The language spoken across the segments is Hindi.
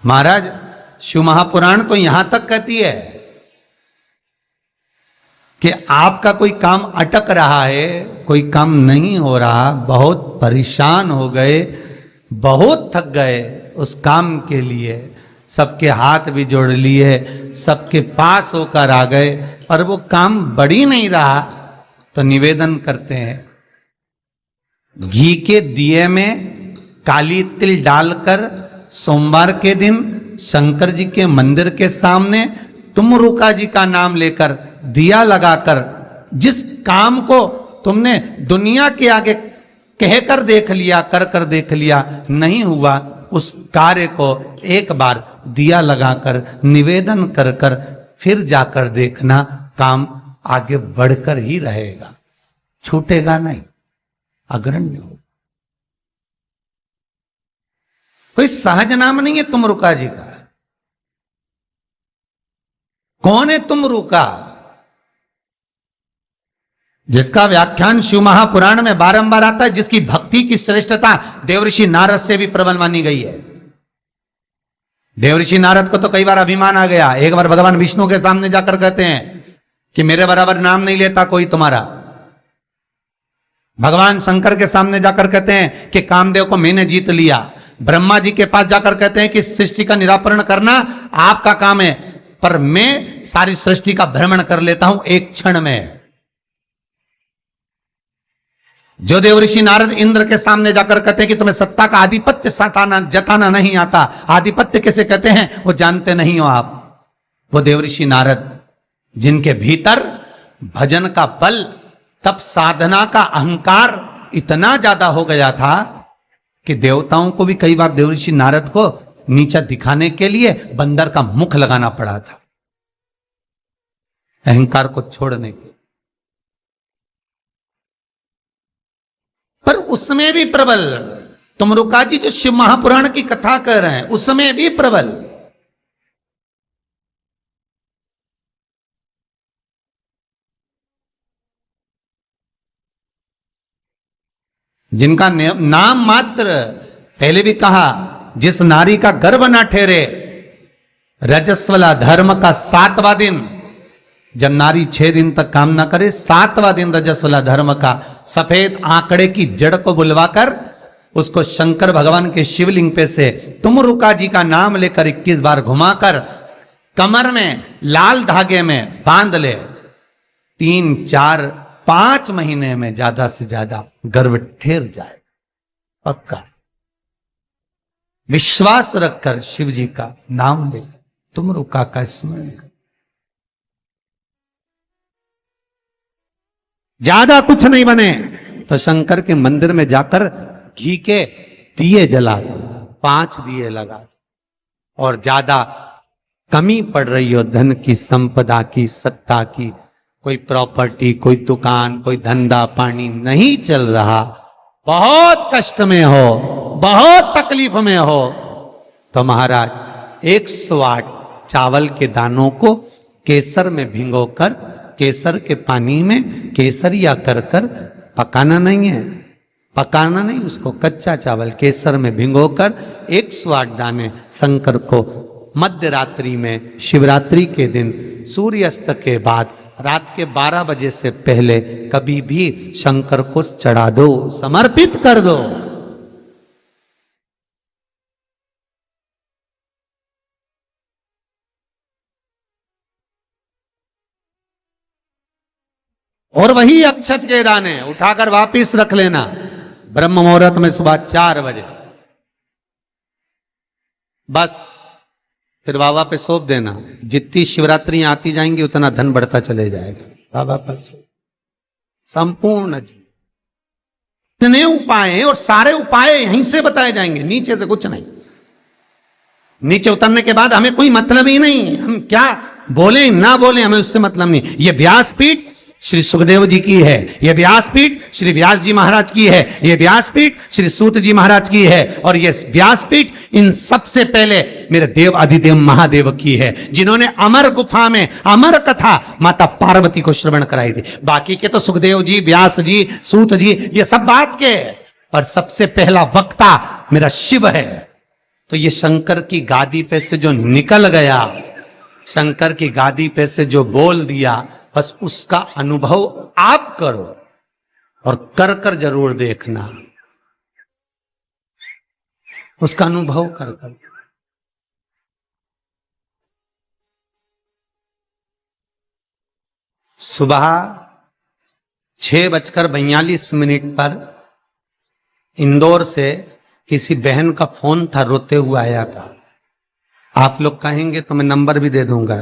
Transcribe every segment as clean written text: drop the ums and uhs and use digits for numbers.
महाराज शिव महापुराण तो यहां तक कहती है कि आपका कोई काम अटक रहा है, कोई काम नहीं हो रहा, बहुत परेशान हो गए, बहुत थक गए, उस काम के लिए सबके हाथ भी जोड़ लिए, सबके पास होकर आ गए, पर वो काम बढ़ ही नहीं रहा, तो निवेदन करते हैं घी के दिए में काली तिल डालकर सोमवार के दिन शंकर जी के मंदिर के सामने तुमरुका जी का नाम लेकर दिया लगाकर, जिस काम को तुमने दुनिया के आगे कहकर देख लिया, कर कर देख लिया, नहीं हुआ, उस कार्य को एक बार दिया लगाकर निवेदन कर कर फिर जाकर देखना, काम आगे बढ़कर ही रहेगा, छूटेगा नहीं, अग्रण्य हो। कोई सहज नाम नहीं है तुमरुका जी का। कौन है तुमरुका? जिसका व्याख्यान शिव महापुराण में बारंबार आता है, जिसकी भक्ति की श्रेष्ठता देवऋषि नारद से भी प्रबल मानी गई है। देवऋषि नारद को तो कई बार अभिमान आ गया, एक बार भगवान विष्णु के सामने जाकर कहते हैं कि मेरे बराबर नाम नहीं लेता कोई तुम्हारा। भगवान शंकर के सामने जाकर कहते हैं कि कामदेव को मैंने जीत लिया। ब्रह्मा जी के पास जाकर कहते हैं कि सृष्टि का निराकरण करना आपका काम है, पर मैं सारी सृष्टि का भ्रमण कर लेता हूं एक क्षण में। जो देवऋषि नारद इंद्र के सामने जाकर कहते हैं कि तुम्हें सत्ता का आधिपत्य जताना नहीं आता, आधिपत्य किसे कहते हैं वो जानते नहीं हो आप, वो देवऋषि नारद जिनके भीतर भजन का बल, तप साधना का अहंकार इतना ज्यादा हो गया था कि देवताओं को भी कई बार देवऋषि नारद को नीचा दिखाने के लिए बंदर का मुख लगाना पड़ा था, अहंकार को छोड़ने के। पर उसमें भी प्रबल तुमरुका जी जो शिव महापुराण की कथा कर रहे हैं, उसमें भी प्रबल। जिनका नाम मात्र, पहले भी कहा, जिस नारी का गर्भ ना ठहरे, रजस्वला धर्म का 7वां दिन, जब नारी 6 दिन तक काम ना करे, 7वां दिन रजस्वला धर्म का, सफेद आंकड़े की जड़ को बुलवाकर उसको शंकर भगवान के शिवलिंग पे से तुमरुका जी का नाम लेकर 21 बार घुमाकर कमर में लाल धागे में बांध ले, 3, 4, 5 महीने में ज्यादा से ज्यादा गर्भ ठहर जाए, पक्का। विश्वास रखकर शिव जी का नाम ले, तुमरुका का स्मरण कर, ज्यादा कुछ नहीं बने तो शंकर के मंदिर में जाकर घी के दिए जला दो, 5 दिए लगा दो। और ज्यादा कमी पड़ रही हो धन की, संपदा की, सत्ता की, कोई प्रॉपर्टी, कोई दुकान, कोई धंधा पानी नहीं चल रहा, बहुत कष्ट में हो, बहुत तकलीफ में हो, तो महाराज 108 चावल के दानों को केसर में भिगोकर, केसर के पानी में केसरिया कर कर, पकाना नहीं है, पकाना नहीं, उसको कच्चा चावल केसर में भिगोकर 108 दाने शंकर को मध्य रात्रि में, शिवरात्रि के दिन सूर्यास्त के बाद, रात के 12 बजे से पहले कभी भी शंकर को चढ़ा दो, समर्पित कर दो। और वही अक्षत के दाने उठाकर वापिस रख लेना ब्रह्म मुहूर्त में सुबह 4 बजे, बस फिर बाबा पे सौंप देना। जितनी शिवरात्रि आती जाएंगी उतना धन बढ़ता चले जाएगा, बाबा पर संपूर्ण जी। इतने उपाय हैं और सारे उपाय यहीं से बताए जाएंगे, नीचे से कुछ नहीं। नीचे उतरने के बाद हमें कोई मतलब ही नहीं, हम क्या बोले ना बोले हमें उससे मतलब नहीं। ये व्यासपीठ श्री सुखदेव जी की है, ये व्यासपीठ श्री व्यास जी महाराज की है, ये व्यासपीठ श्री सूत जी महाराज की है, और ये व्यासपीठ इन सबसे पहले मेरे देव अधिदेव महादेव की है, जिन्होंने अमर गुफा में अमर कथा माता पार्वती को श्रवण कराई थी। बाकी के तो सुखदेव जी, व्यास जी, सूत जी, ये सब बात के, पर सबसे पहला वक्ता मेरा शिव है। तो ये शंकर की गादी पे से जो निकल गया, शंकर की गादी पे से जो बोल दिया, बस उसका अनुभव आप करो और कर कर जरूर देखना, उसका अनुभव कर कर। सुबह 6:42 पर इंदौर से किसी बहन का फोन था, रोते हुए आया था। आप लोग कहेंगे तो मैं नंबर भी दे दूंगा,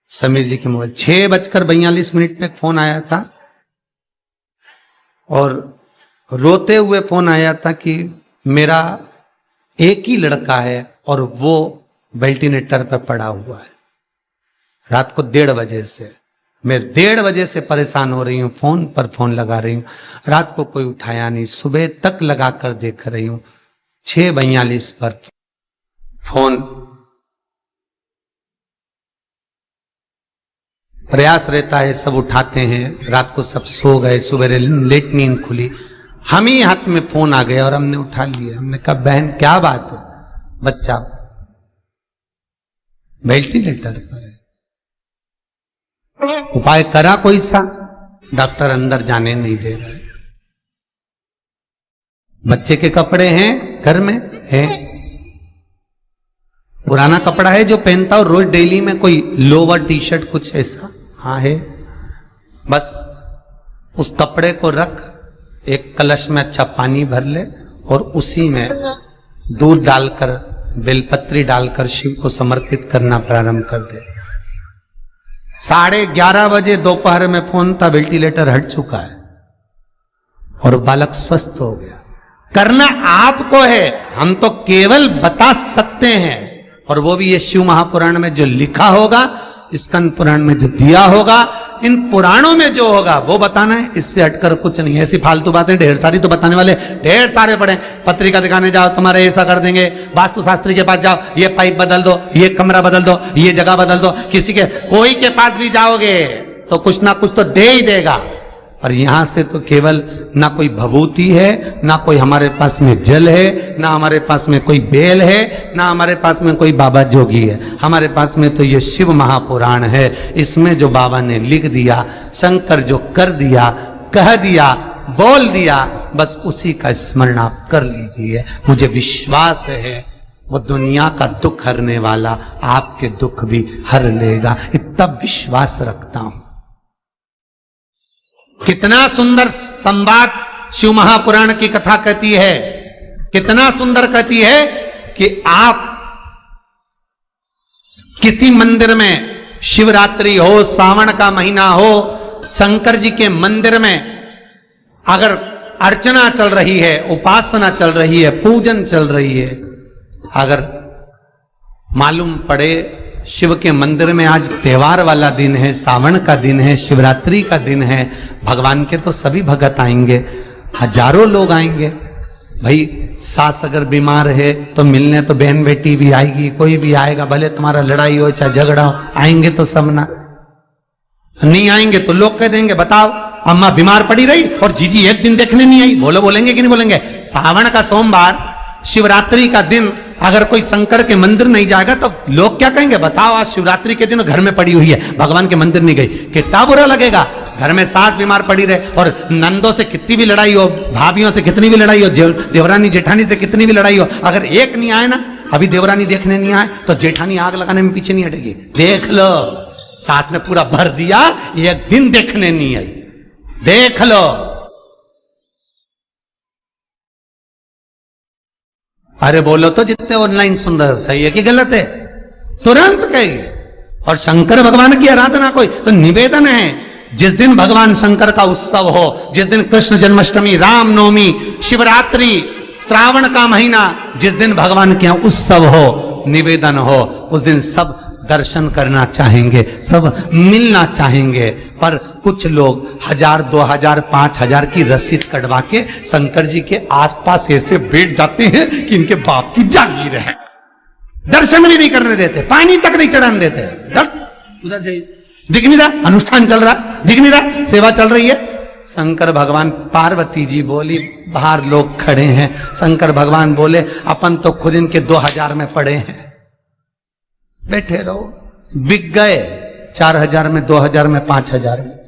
समीर जी के मोबाइल। 6:42 पे फोन आया था और रोते हुए फोन आया था कि मेरा एक ही लड़का है और वो वेंटिलेटर पर पड़ा हुआ है। रात को 1:30 बजे से मैं 1:30 बजे से परेशान हो रही हूँ, फोन पर फोन लगा रही हूँ, रात को कोई उठाया नहीं, सुबह तक लगा कर देख रही हूँ। 6:42 पर फोन, प्रयास रहता है सब उठाते हैं, रात को सब सो गए, सुबह लेट नींद खुली, हम ही हाथ में फोन आ गया और हमने उठा लिया। हमने कहा बहन क्या बात है? बच्चा वेंटिलेटर पर है, उपाय करा कोई सा? डॉक्टर अंदर जाने नहीं दे रहा है। बच्चे के कपड़े हैं घर में, हैं पुराना कपड़ा है जो पहनता हो रोज डेली में, कोई लोवर टी शर्ट कुछ ऐसा? हाँ है। बस उस कपड़े को रख, एक कलश में अच्छा पानी भर ले और उसी में दूध डालकर, बेलपत्री डालकर शिव को समर्पित करना प्रारंभ कर दे। 11:30 बजे दोपहर में फोन था, वेंटिलेटर हट चुका है और बालक स्वस्थ हो गया। करना आपको है, हम तो केवल बता सकते हैं, और वो भी ये शिव महापुराण में जो लिखा होगा, स्कंद पुराण में जो दिया होगा, इन पुराणों में जो होगा वो बताना है, इससे हटकर कुछ नहीं। ऐसी फालतू बातें ढेर सारी तो बताने वाले ढेर सारे पड़े। पत्रिका दिखाने जाओ, तुम्हारे ऐसा कर देंगे, वास्तु शास्त्री के पास जाओ, ये पाइप बदल दो, ये कमरा बदल दो, ये जगह बदल दो, किसी के कोई के पास भी जाओगे तो कुछ ना कुछ तो दे ही देगा। और यहां से तो केवल ना कोई भभूति है, ना कोई हमारे पास में जल है, ना हमारे पास में कोई बेल है, ना हमारे पास में कोई बाबा जोगी है। हमारे पास में तो ये शिव महापुराण है। इसमें जो बाबा ने लिख दिया, शंकर जो कर दिया, कह दिया, बोल दिया, बस उसी का स्मरण आप कर लीजिए। मुझे विश्वास है वो दुनिया का दुख हरने वाला आपके दुख भी हर लेगा, इतना विश्वास रखता हूं। कितना सुंदर संवाद शिव महापुराण की कथा कहती है, कितना सुंदर कहती है कि आप किसी मंदिर में, शिवरात्रि हो, सावन का महीना हो, शंकर जी के मंदिर में अगर अर्चना चल रही है, उपासना चल रही है, पूजन चल रही है, अगर मालूम पड़े शिव के मंदिर में आज त्योहार वाला दिन है, सावन का दिन है, शिवरात्रि का दिन है, भगवान के तो सभी भगत आएंगे, हजारों लोग आएंगे। भाई सास अगर बीमार है तो मिलने तो बहन बेटी भी आएगी, कोई भी आएगा, भले तुम्हारा लड़ाई हो चाहे झगड़ा हो, आएंगे तो सब ना। नहीं आएंगे तो लोग कह देंगे बताओ अम्मा बीमार पड़ी रही और जीजी एक दिन देखने नहीं आई। बोलेंगे कि नहीं बोलेंगे? सावन का सोमवार, शिवरात्रि का दिन अगर कोई शंकर के मंदिर नहीं जाएगा तो लोग क्या कहेंगे? बताओ आज शिवरात्रि के दिन घर में पड़ी हुई है, भगवान के मंदिर नहीं गई, कितना बुरा लगेगा। घर में सास बीमार पड़ी रहे और नंदों से कितनी भी लड़ाई हो, भाभियों से कितनी भी लड़ाई हो, देवरानी जेठानी से कितनी भी लड़ाई हो, अगर एक नहीं आए ना, अभी देवरानी देखने नहीं आए तो जेठानी आग लगाने में पीछे नहीं हटेगी। देख लो सास ने पूरा भर दिया, एक दिन देखने नहीं आई, देख लो। अरे बोलो तो जितने ऑनलाइन सुन रहे हो, सही है कि गलत है? तुरंत कहेंगे। और शंकर भगवान की आराधना कोई तो निवेदन है, जिस दिन भगवान शंकर का उत्सव हो, जिस दिन कृष्ण जन्माष्टमी, रामनवमी, शिवरात्रि, श्रावण का महीना, जिस दिन भगवान के यहाँ उत्सव हो, निवेदन हो, उस दिन सब दर्शन करना चाहेंगे, सब मिलना चाहेंगे। पर कुछ लोग 1000, 2000, 5000 की रसीद कटवा के शंकर जी के आसपास ऐसे बैठ जाते हैं कि इनके बाप की जागीर है, दर्शन भी नहीं करने देते, पानी तक नहीं चढ़ाने देते। उधर से दिख नहीं रहा, अनुष्ठान चल रहा, दिख नहीं रहा, सेवा चल रही है, शंकर भगवान, पार्वती जी बोली बाहर लोग खड़े हैं। शंकर भगवान बोले अपन तो खुद इनके 2000 में पड़े हैं, बैठे रहो। बिक गए 4000 में, 2000 में, 5000 में।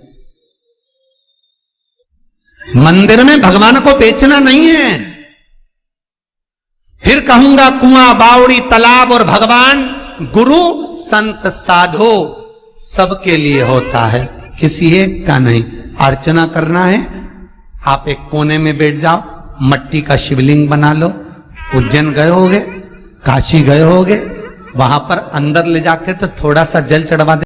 मंदिर में भगवान को बेचना नहीं है। फिर कहूंगा कुआं, बावड़ी, तालाब और भगवान, गुरु, संत, साधु सबके लिए होता है, किसी एक का नहीं। अर्चना करना है, आप एक कोने में बैठ जाओ, मट्टी का शिवलिंग बना लो। उज्जैन गए होगे, काशी गए होगे, वहां पर अंदर ले जाकर तो थोड़ा सा जल चढ़वा दे।